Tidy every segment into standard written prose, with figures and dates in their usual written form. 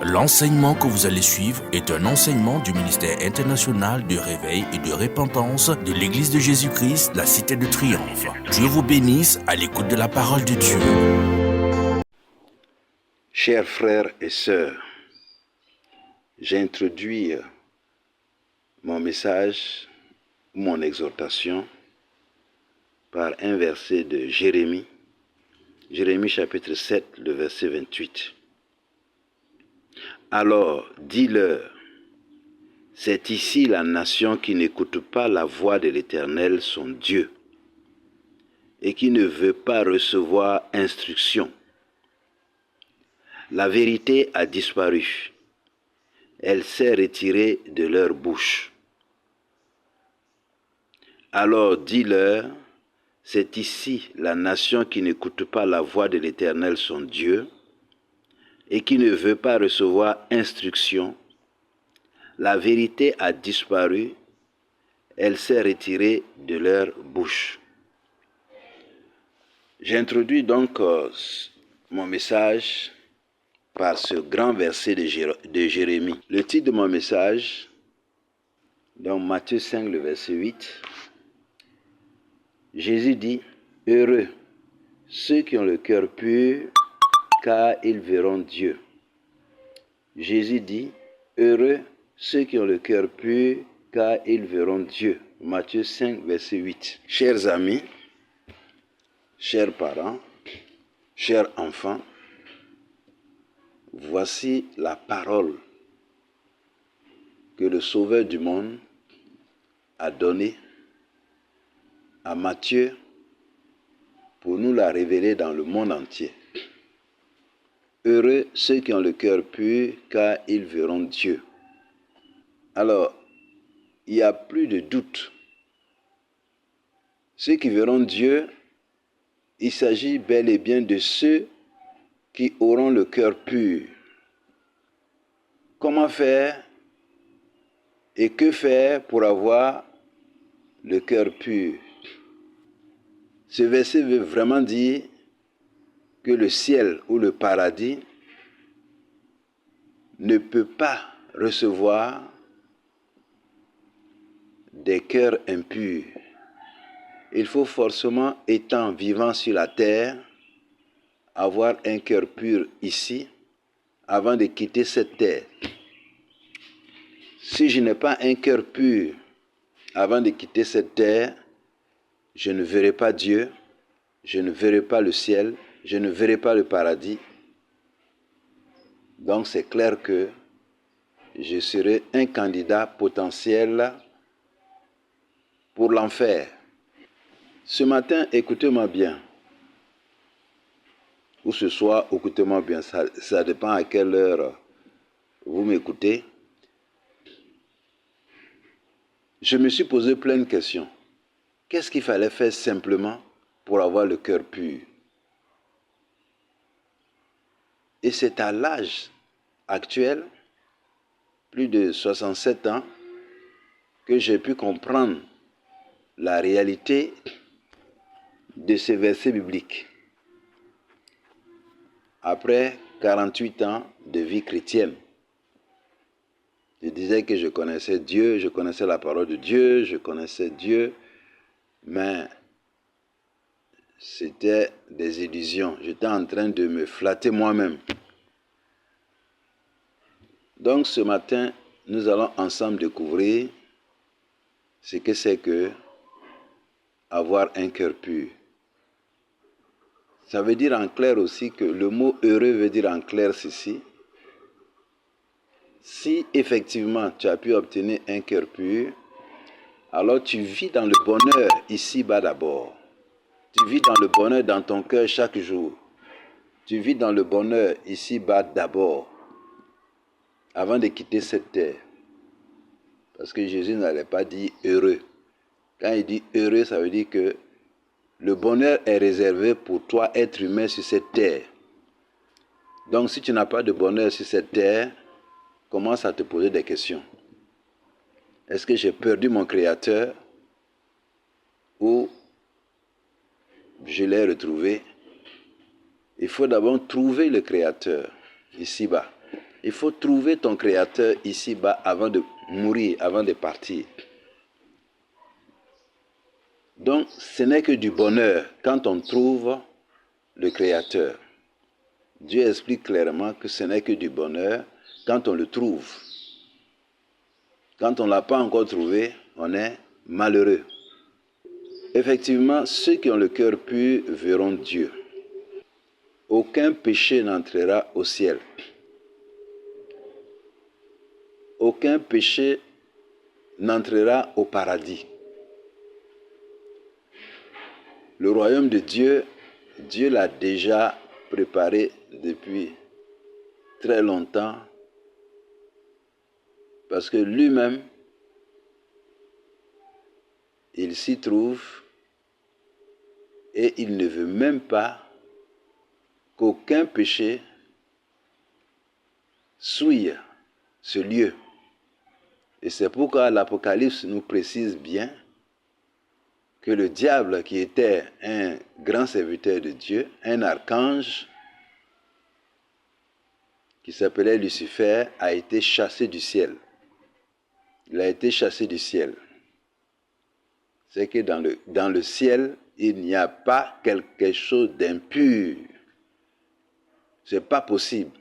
L'enseignement que vous allez suivre est un enseignement du ministère international de réveil et de repentance de l'Église de Jésus-Christ, la Cité de Triomphe. Dieu vous bénisse à l'écoute de la parole de Dieu. Chers frères et sœurs, j'introduis mon message, mon exhortation, par un verset de Jérémie, Jérémie chapitre 7, le verset 28. Alors, dis-leur, c'est ici la nation qui n'écoute pas la voix de l'Éternel, son Dieu, et qui ne veut pas recevoir instruction. La vérité a disparu. Elle s'est retirée de leur bouche. Alors dis-leur, c'est ici la nation qui n'écoute pas la voix de l'Éternel, son Dieu, et qui ne veut pas recevoir instruction. La vérité a disparu, elle s'est retirée de leur bouche. J'introduis donc mon message par ce grand verset de Jérémie. Le titre de mon message, dans Matthieu 5, le verset 8, Jésus dit, « Heureux ceux qui ont le cœur pur, car ils verront Dieu. » Jésus dit, « Heureux ceux qui ont le cœur pur, car ils verront Dieu. » Matthieu 5, verset 8. Chers amis, chers parents, chers enfants, voici la parole que le Sauveur du monde a donnée à Matthieu pour nous la révéler dans le monde entier. Heureux ceux qui ont le cœur pur, car ils verront Dieu. Alors, il n'y a plus de doute. Ceux qui verront Dieu, il s'agit bel et bien de ceux qui auront le cœur pur. Comment faire et que faire pour avoir le cœur pur? Ce verset veut vraiment dire que le ciel ou le paradis ne peut pas recevoir des cœurs impurs. Il faut forcément, étant vivant sur la terre, avoir un cœur pur ici avant de quitter cette terre. Si je n'ai pas un cœur pur avant de quitter cette terre, je ne verrai pas Dieu, je ne verrai pas le ciel, je ne verrai pas le paradis. Donc c'est clair que je serai un candidat potentiel pour l'enfer. Ce matin, écoutez-moi bien. Ou ce soir, écoutez-moi bien. Ça dépend à quelle heure vous m'écoutez. Je me suis posé plein de questions. Qu'est-ce qu'il fallait faire simplement pour avoir le cœur pur? Et c'est à l'âge actuel, plus de 67 ans, que j'ai pu comprendre la réalité de ces versets bibliques. Après 48 ans de vie chrétienne, je disais que je connaissais Dieu, je connaissais la parole de Dieu, je connaissais Dieu, mais c'était des illusions. J'étais en train de me flatter moi-même. Donc ce matin, nous allons ensemble découvrir ce que c'est que avoir un cœur pur. Ça veut dire en clair aussi que le mot heureux veut dire en clair ceci. Si effectivement tu as pu obtenir un cœur pur, alors tu vis dans le bonheur ici-bas d'abord. Tu vis dans le bonheur dans ton cœur chaque jour. Tu vis dans le bonheur ici-bas d'abord, avant de quitter cette terre. Parce que Jésus n'allait pas dire heureux. Quand il dit heureux, ça veut dire que le bonheur est réservé pour toi, être humain, sur cette terre. Donc si tu n'as pas de bonheur sur cette terre, commence à te poser des questions. Est-ce que j'ai perdu mon Créateur ou je l'ai retrouvé? Il faut d'abord trouver le Créateur ici-bas. Il faut trouver ton Créateur ici-bas avant de mourir, avant de partir. Donc, ce n'est que du bonheur quand on trouve le Créateur. Dieu explique clairement que ce n'est que du bonheur quand on le trouve. Quand on ne l'a pas encore trouvé, on est malheureux. Effectivement, ceux qui ont le cœur pur verront Dieu. Aucun péché n'entrera au ciel. Aucun péché n'entrera au paradis. Le royaume de Dieu, Dieu l'a déjà préparé depuis très longtemps parce que lui-même, il s'y trouve et il ne veut même pas qu'aucun péché souille ce lieu. Et c'est pourquoi l'Apocalypse nous précise bien que le diable, qui était un grand serviteur de Dieu, un archange qui s'appelait Lucifer, a été chassé du ciel. Il a été chassé du ciel. C'est que dans le ciel, il n'y a pas quelque chose d'impur. Ce n'est pas possible.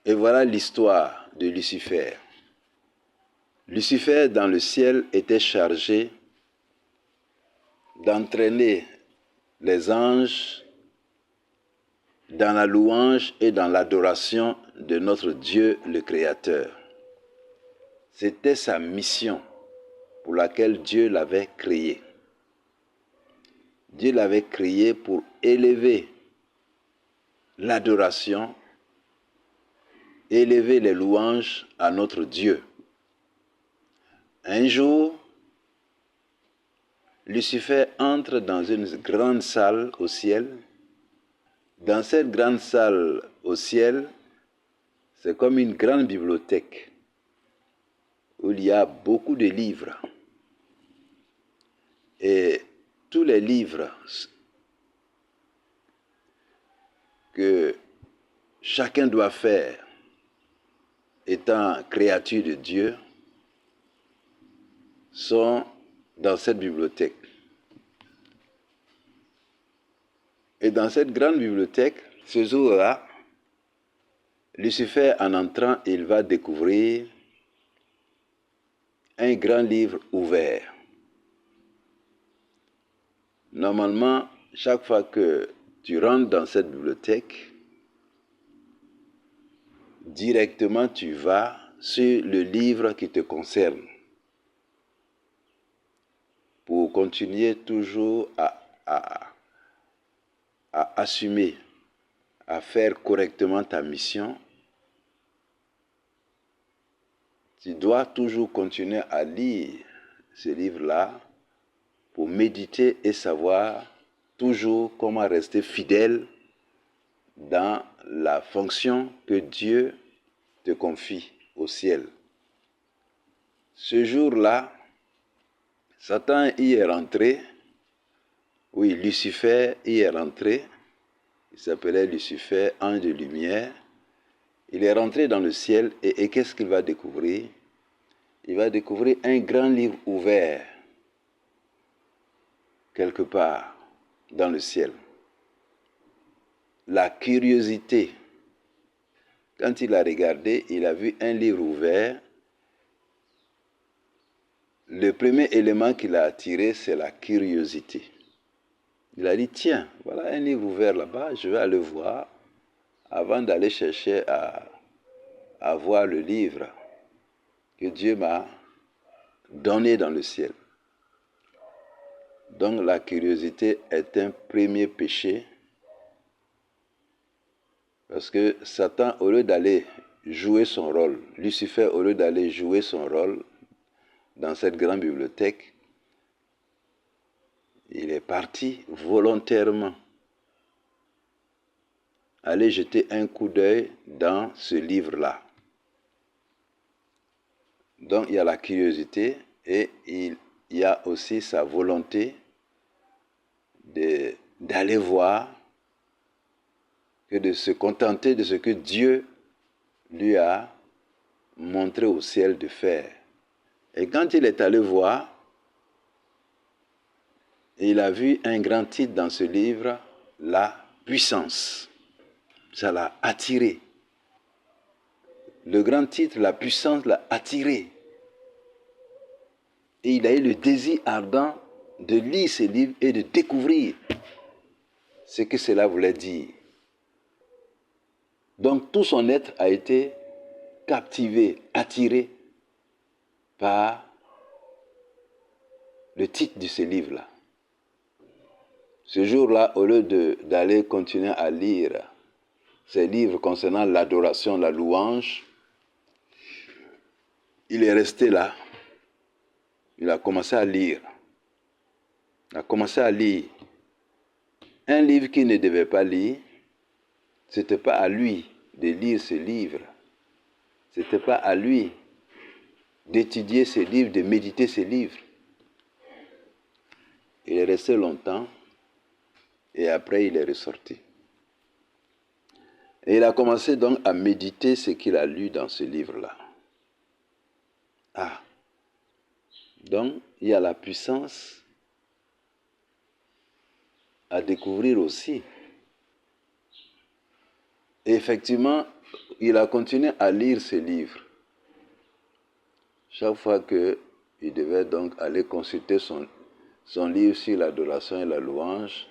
Et voilà l'histoire de Lucifer. Lucifer, dans le ciel, était chargé d'entraîner les anges dans la louange et dans l'adoration de notre Dieu, le Créateur. C'était sa mission pour laquelle Dieu l'avait créé. Dieu l'avait créé pour élever l'adoration, élever les louanges à notre Dieu. Un jour, Lucifer entre dans une grande salle au ciel. Dans cette grande salle au ciel, c'est comme une grande bibliothèque où il y a beaucoup de livres. Et tous les livres que chacun doit faire, étant créature de Dieu, sont dans cette bibliothèque. Et dans cette grande bibliothèque, ce jour-là, Lucifer, en entrant, il va découvrir un grand livre ouvert. Normalement, chaque fois que tu rentres dans cette bibliothèque, directement tu vas sur le livre qui te concerne pour continuer toujours à assumer, à faire correctement ta mission. Tu dois toujours continuer à lire ce livre-là pour méditer et savoir toujours comment rester fidèle dans la fonction que Dieu te confie au ciel. Ce jour-là, Satan y est rentré. Oui, Lucifer y est rentré. Il s'appelait Lucifer, ange de lumière. Il est rentré dans le ciel et qu'est-ce qu'il va découvrir? Il va découvrir un grand livre ouvert quelque part dans le ciel. La curiosité. Quand il a regardé, il a vu un livre ouvert. Le premier élément qu'il a attiré, c'est la curiosité. Il a dit, tiens, voilà un livre ouvert là-bas, je vais aller voir avant d'aller chercher à voir le livre que Dieu m'a donné dans le ciel. Donc la curiosité est un premier péché parce que Satan, au lieu d'aller jouer son rôle, Lucifer, au lieu d'aller jouer son rôle dans cette grande bibliothèque, il est parti volontairement aller jeter un coup d'œil dans ce livre-là. Donc il y a la curiosité et il y a aussi sa volonté d'aller voir que de se contenter de ce que Dieu lui a montré au ciel de faire. Et quand il est allé voir, il a vu un grand titre dans ce livre, La puissance. Ça l'a attiré. Le grand titre, La puissance, l'a attiré. Et il a eu le désir ardent de lire ce livre et de découvrir ce que cela voulait dire. Donc tout son être a été captivé, attiré par le titre de ce livre-là. Ce jour-là, au lieu d'aller continuer à lire ces livres concernant l'adoration, la louange, il est resté là. Il a commencé à lire. Il a commencé à lire un livre qu'il ne devait pas lire. Ce n'était pas à lui de lire ce livre. Ce n'était pas à lui d'étudier ce livre, de méditer ce livre. Il est resté longtemps et après il est ressorti. Et il a commencé donc à méditer ce qu'il a lu dans ce livre-là. Ah, donc il y a la puissance à découvrir aussi. Et effectivement, il a continué à lire ce livre. Chaque fois qu'il devait donc aller consulter son livre sur l'adoration et la louange,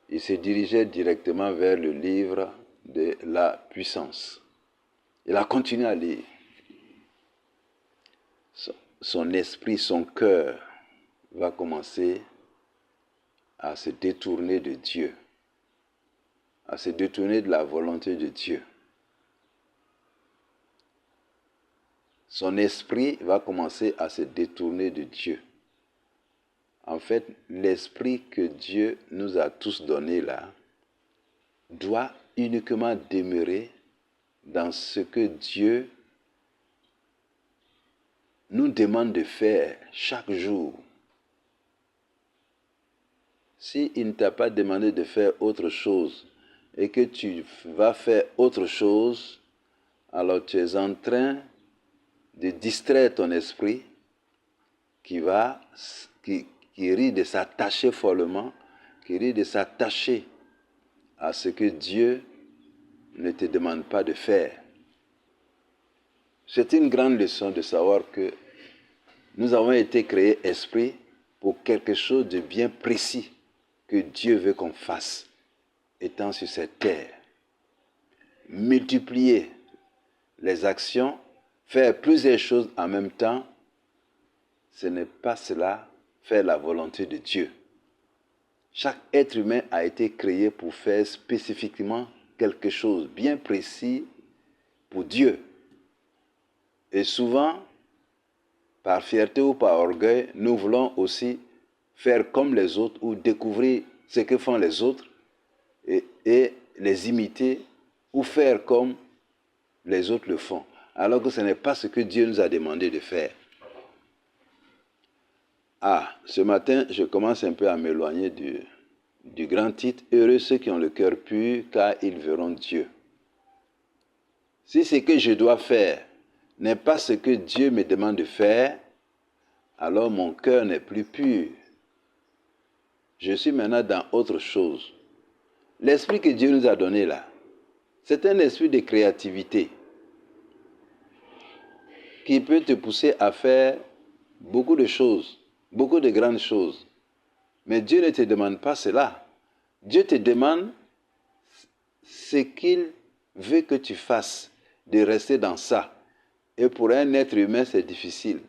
il se dirigeait directement vers le livre de la puissance. Il a continué à lire. Son esprit, son cœur va commencer à se détourner de Dieu, à se détourner de la volonté de Dieu. Son esprit va commencer à se détourner de Dieu. En fait, l'esprit que Dieu nous a tous donné là doit uniquement demeurer dans ce que Dieu nous demande de faire chaque jour. S'il ne t'a pas demandé de faire autre chose et que tu vas faire autre chose, alors tu es en train de distraire ton esprit qui risque de s'attacher follement, qui risque de s'attacher à ce que Dieu ne te demande pas de faire. C'est une grande leçon de savoir que nous avons été créés esprit pour quelque chose de bien précis que Dieu veut qu'on fasse, étant sur cette terre. Multiplier les actions, faire plusieurs choses en même temps, ce n'est pas cela, faire la volonté de Dieu. Chaque être humain a été créé pour faire spécifiquement quelque chose bien précis pour Dieu. Et souvent, par fierté ou par orgueil, nous voulons aussi faire comme les autres ou découvrir ce que font les autres et les imiter ou faire comme les autres le font, alors que ce n'est pas ce que Dieu nous a demandé de faire. Ah, ce matin, je commence un peu à m'éloigner du grand titre « Heureux ceux qui ont le cœur pur, car ils verront Dieu ». Si ce que je dois faire n'est pas ce que Dieu me demande de faire, alors mon cœur n'est plus pur. Je suis maintenant dans autre chose. L'esprit que Dieu nous a donné là, c'est un esprit de créativité qui peut te pousser à faire beaucoup de choses, beaucoup de grandes choses. Mais Dieu ne te demande pas cela. Dieu te demande ce qu'il veut que tu fasses, de rester dans ça. Et pour un être humain, c'est difficile.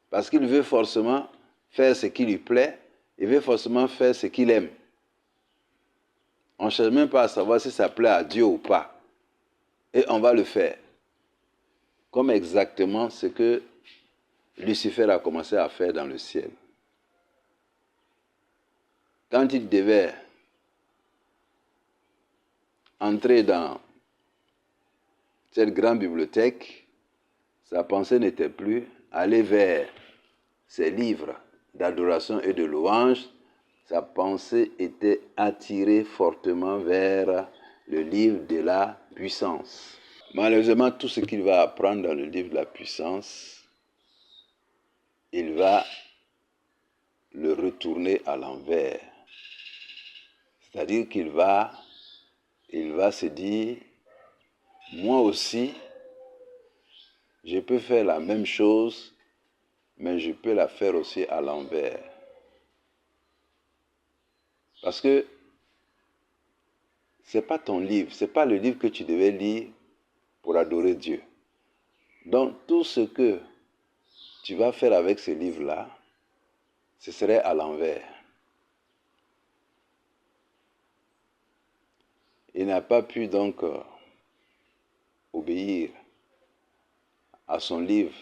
Parce qu'il veut forcément faire ce qui lui plaît, il veut forcément faire ce qu'il aime. On ne cherche même pas à savoir si ça plaît à Dieu ou pas. Et on va le faire. Comme exactement ce que Lucifer a commencé à faire dans le ciel. Quand il devait entrer dans cette grande bibliothèque, sa pensée n'était plus aller vers ses livres d'adoration et de louange. Sa pensée était attirée fortement vers le livre de la puissance. Malheureusement, tout ce qu'il va apprendre dans le livre de la puissance, il va le retourner à l'envers. C'est-à-dire qu'il va se dire, moi aussi, je peux faire la même chose, mais je peux la faire aussi à l'envers. Parce que ce n'est pas ton livre, ce n'est pas le livre que tu devais lire pour adorer Dieu. Donc, tout ce que tu vas faire avec ce livre-là, ce serait à l'envers. Il n'a pas pu donc obéir à son livre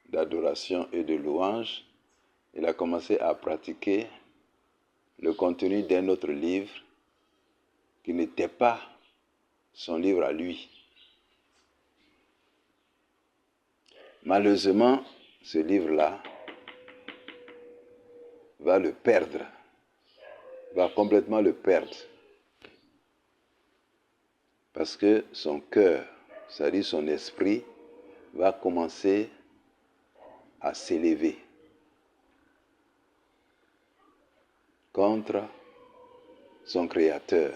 d'adoration et de louange. Il a commencé à pratiquer le contenu d'un autre livre qui n'était pas son livre à lui. Malheureusement, ce livre-là va le perdre, va complètement le perdre. Parce que son cœur, c'est-à-dire son esprit, va commencer à s'élever contre son Créateur.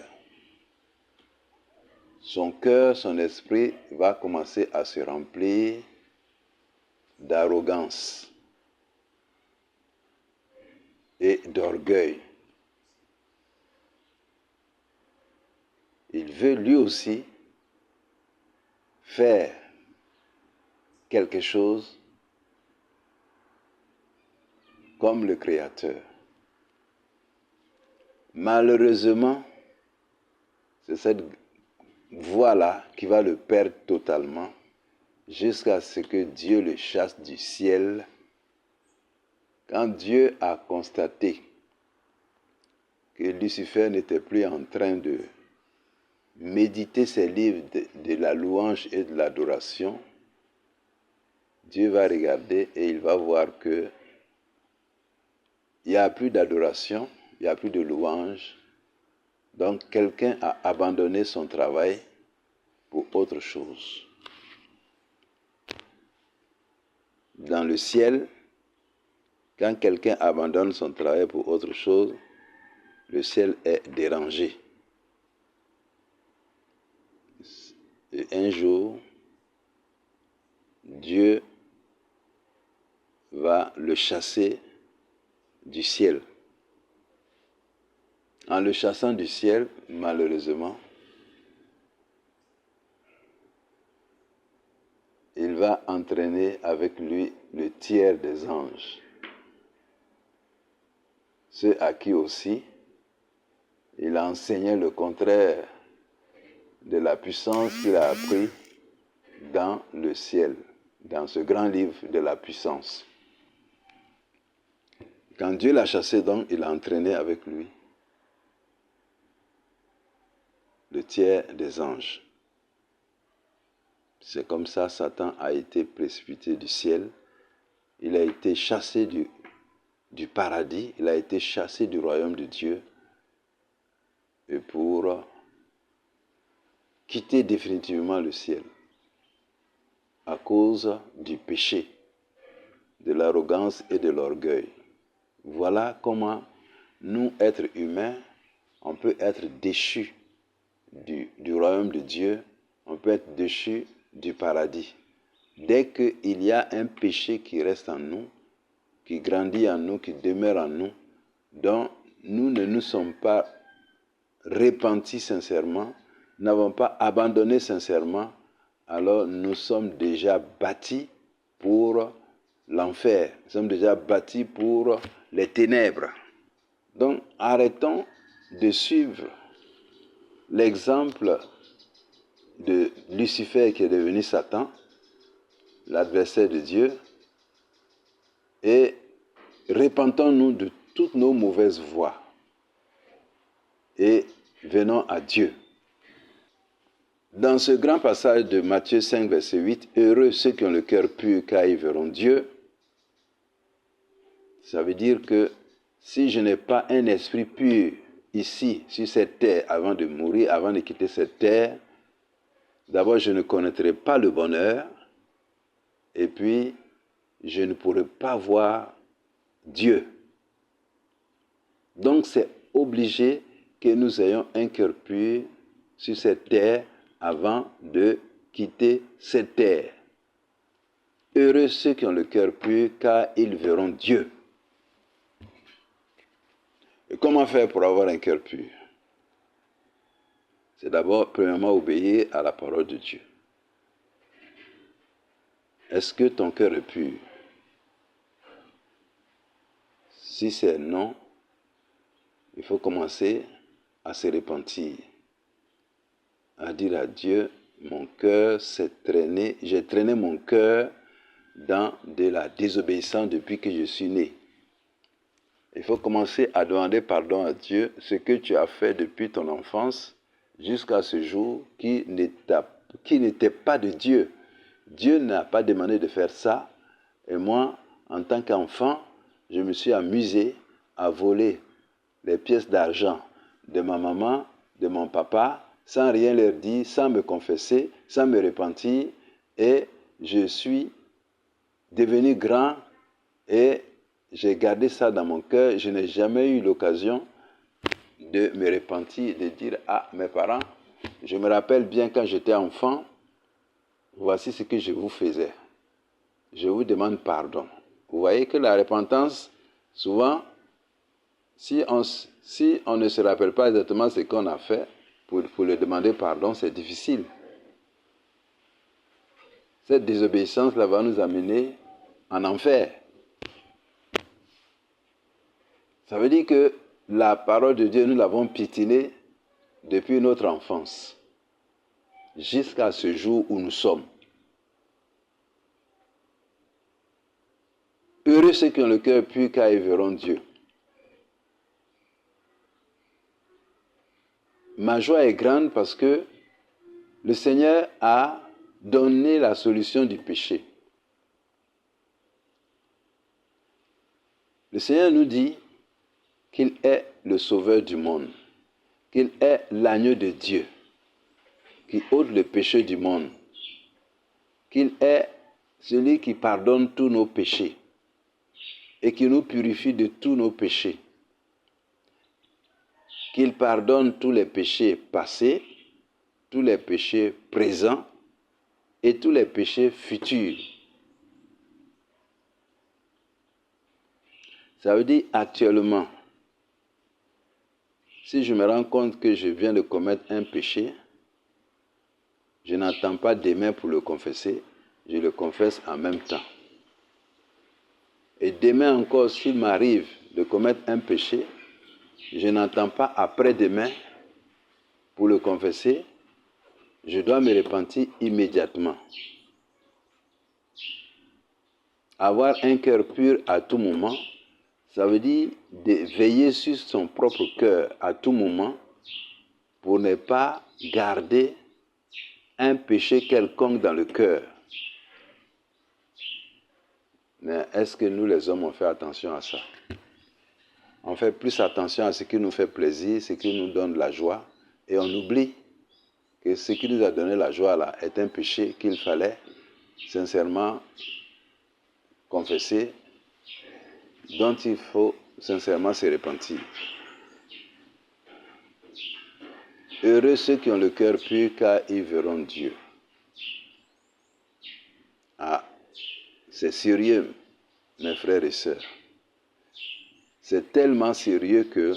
Son cœur, son esprit va commencer à se remplir d'arrogance et d'orgueil. Il veut lui aussi faire quelque chose comme le Créateur. Malheureusement, c'est cette voie-là qui va le perdre totalement jusqu'à ce que Dieu le chasse du ciel. Quand Dieu a constaté que Lucifer n'était plus en train de méditer ses livres de la louange et de l'adoration, Dieu va regarder et il va voir que il n'y a plus d'adoration, il n'y a plus de louange. Donc quelqu'un a abandonné son travail pour autre chose. Dans le ciel, quand quelqu'un abandonne son travail pour autre chose, le ciel est dérangé. Et un jour, Dieu va le chasser du ciel. En le chassant du ciel, malheureusement, il va entraîner avec lui le tiers des anges. Ceux à qui aussi il a enseigné le contraire de la puissance qu'il a appris dans le ciel, dans ce grand livre de la puissance. Quand Dieu l'a chassé, donc, il a entraîné avec lui le tiers des anges. C'est comme ça Satan a été précipité du ciel. Il a été chassé du paradis, il a été chassé du royaume de Dieu. Et pour quitter définitivement le ciel à cause du péché, de l'arrogance et de l'orgueil. Voilà comment nous, êtres humains, on peut être déchus du royaume de Dieu, on peut être déchus du paradis. Dès qu'il y a un péché qui reste en nous, qui grandit en nous, qui demeure en nous, dont nous ne nous sommes pas repentis sincèrement, n'avons pas abandonné sincèrement, alors nous sommes déjà bâtis pour l'enfer. Nous sommes déjà bâtis pour les ténèbres. Donc, arrêtons de suivre l'exemple de Lucifer qui est devenu Satan, l'adversaire de Dieu, et repentons-nous de toutes nos mauvaises voies et venons à Dieu. Dans ce grand passage de Matthieu 5, verset 8, « Heureux ceux qui ont le cœur pur, car ils verront Dieu », ça veut dire que si je n'ai pas un esprit pur ici, sur cette terre, avant de mourir, avant de quitter cette terre, d'abord, je ne connaîtrai pas le bonheur, et puis, je ne pourrai pas voir Dieu. Donc, c'est obligé que nous ayons un cœur pur sur cette terre avant de quitter cette terre. Heureux ceux qui ont le cœur pur, car ils verront Dieu. Et comment faire pour avoir un cœur pur? C'est d'abord, premièrement, obéir à la parole de Dieu. Est-ce que ton cœur est pur? Si c'est non, il faut commencer à se repentir, à dire à Dieu, mon cœur s'est traîné, j'ai traîné mon cœur dans de la désobéissance depuis que je suis né. Il faut commencer à demander pardon à Dieu, ce que tu as fait depuis ton enfance jusqu'à ce jour qui n'était pas de Dieu. Dieu n'a pas demandé de faire ça. Et moi, en tant qu'enfant, je me suis amusé à voler les pièces d'argent de ma maman, de mon papa, sans rien leur dire, sans me confesser, sans me repentir. Et je suis devenu grand et j'ai gardé ça dans mon cœur. Je n'ai jamais eu l'occasion de me repentir, de dire à mes parents, je me rappelle bien quand j'étais enfant, voici ce que je vous faisais. Je vous demande pardon. Vous voyez que la repentance, souvent, si on ne se rappelle pas exactement ce qu'on a fait, pour le demander pardon, c'est difficile. Cette désobéissance-là va nous amener en enfer. Ça veut dire que la parole de Dieu, nous l'avons piétinée depuis notre enfance, jusqu'à ce jour où nous sommes. Heureux ceux qui ont le cœur pur, car ils verront Dieu. Ma joie est grande parce que le Seigneur a donné la solution du péché. Le Seigneur nous dit qu'il est le sauveur du monde, qu'il est l'agneau de Dieu, qui ôte le péché du monde, qu'il est celui qui pardonne tous nos péchés et qui nous purifie de tous nos péchés, qu'il pardonne tous les péchés passés, tous les péchés présents et tous les péchés futurs. Ça veut dire actuellement, si je me rends compte que je viens de commettre un péché, je n'attends pas demain pour le confesser, je le confesse en même temps. Et demain encore, s'il m'arrive de commettre un péché, je n'attends pas après-demain pour le confesser, je dois me repentir immédiatement. Avoir un cœur pur à tout moment, ça veut dire de veiller sur son propre cœur à tout moment pour ne pas garder un péché quelconque dans le cœur. Mais est-ce que nous les hommes on fait attention à ça? On fait plus attention à ce qui nous fait plaisir, ce qui nous donne la joie, et on oublie que ce qui nous a donné la joie là est un péché qu'il fallait sincèrement confesser, dont il faut sincèrement se repentir. Heureux ceux qui ont le cœur pur, car ils verront Dieu. Ah, c'est sérieux, mes frères et sœurs. C'est tellement sérieux que,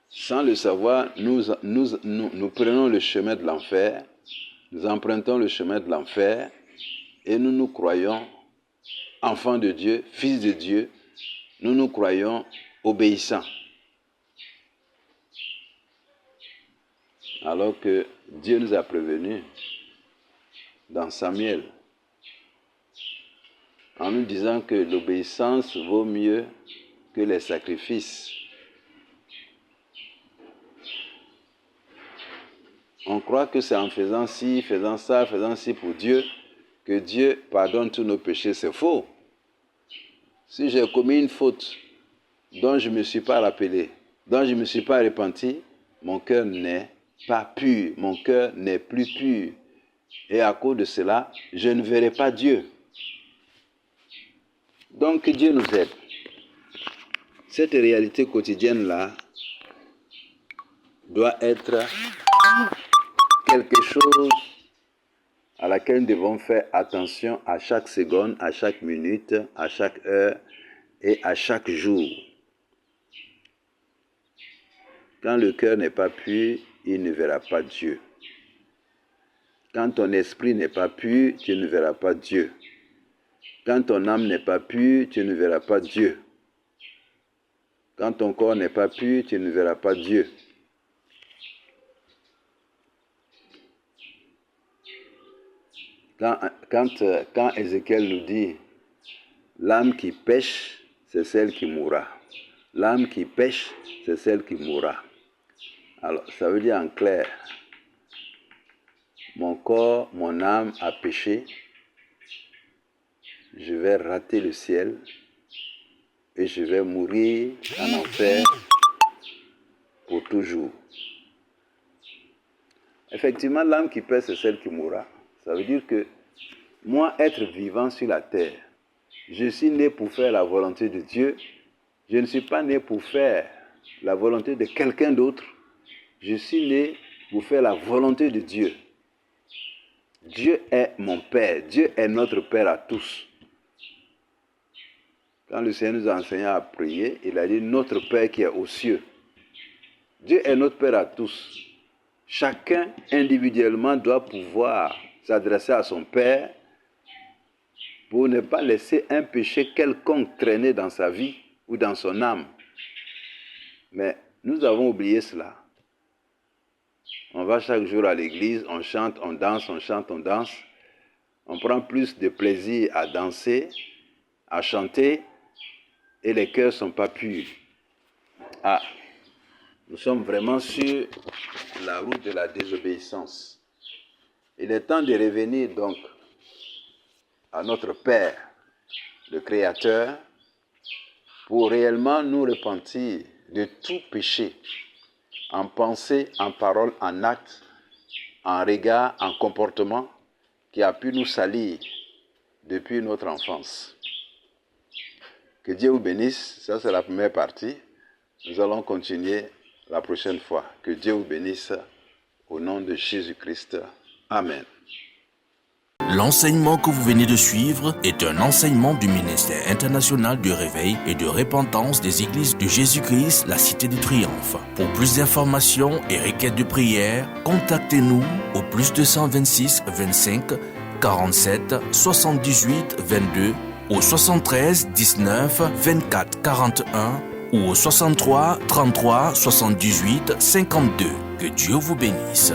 sans le savoir, nous prenons le chemin de l'enfer, nous empruntons le chemin de l'enfer, et nous nous croyons enfants de Dieu, fils de Dieu, nous nous croyons obéissants. Alors que Dieu nous a prévenus dans Samuel, en nous disant que l'obéissance vaut mieux que les sacrifices. On croit que c'est en faisant ci, faisant ça, faisant ci pour Dieu, que Dieu pardonne tous nos péchés. C'est faux. Si j'ai commis une faute dont je ne me suis pas rappelé, dont je ne me suis pas repenti, mon cœur n'est pas pur, mon cœur n'est plus pur. Et à cause de cela, je ne verrai pas Dieu. Donc que Dieu nous aide. Cette réalité quotidienne-là doit être quelque chose à laquelle nous devons faire attention à chaque seconde, à chaque minute, à chaque heure et à chaque jour. Quand le cœur n'est pas pur, il ne verra pas Dieu. Quand ton esprit n'est pas pur, tu ne verras pas Dieu. Quand ton âme n'est pas pure, tu ne verras pas Dieu. Quand ton corps n'est pas pur, tu ne verras pas Dieu. Quand Ézéchiel nous dit « L'âme qui pêche, c'est celle qui mourra. L'âme qui pêche, c'est celle qui mourra. » Alors, ça veut dire en clair, mon corps, mon âme a péché, je vais rater le ciel et je vais mourir en enfer pour toujours. Effectivement, l'âme qui pêche, c'est celle qui mourra. Ça veut dire que moi, être vivant sur la terre, je suis né pour faire la volonté de Dieu. Je ne suis pas né pour faire la volonté de quelqu'un d'autre. Je suis né pour faire la volonté de Dieu. Dieu est mon Père. Dieu est notre Père à tous. Quand le Seigneur nous a enseigné à prier, il a dit « Notre Père qui est aux cieux ». Dieu est notre Père à tous. Chacun individuellement doit pouvoir s'adresser à son Père pour ne pas laisser un péché quelconque traîner dans sa vie ou dans son âme. Mais nous avons oublié cela. On va chaque jour à l'église, on chante, on danse, on chante, on danse. On prend plus de plaisir à danser, à chanter, et les cœurs ne sont pas purs. Ah, nous sommes vraiment sur la route de la désobéissance. Il est temps de revenir donc à notre Père, le Créateur, pour réellement nous repentir de tout péché, en pensée, en parole, en acte, en regard, en comportement, qui a pu nous salir depuis notre enfance. Que Dieu vous bénisse. Ça, c'est la première partie. Nous allons continuer la prochaine fois. Que Dieu vous bénisse au nom de Jésus-Christ. Amen. L'enseignement que vous venez de suivre est un enseignement du ministère international de réveil et de repentance des églises de Jésus-Christ, la Cité du Triomphe. Pour plus d'informations et requêtes de prière, contactez-nous au +226 25 47 78 22 au 73 19 24 41 ou au 63 33 78 52. Que Dieu vous bénisse.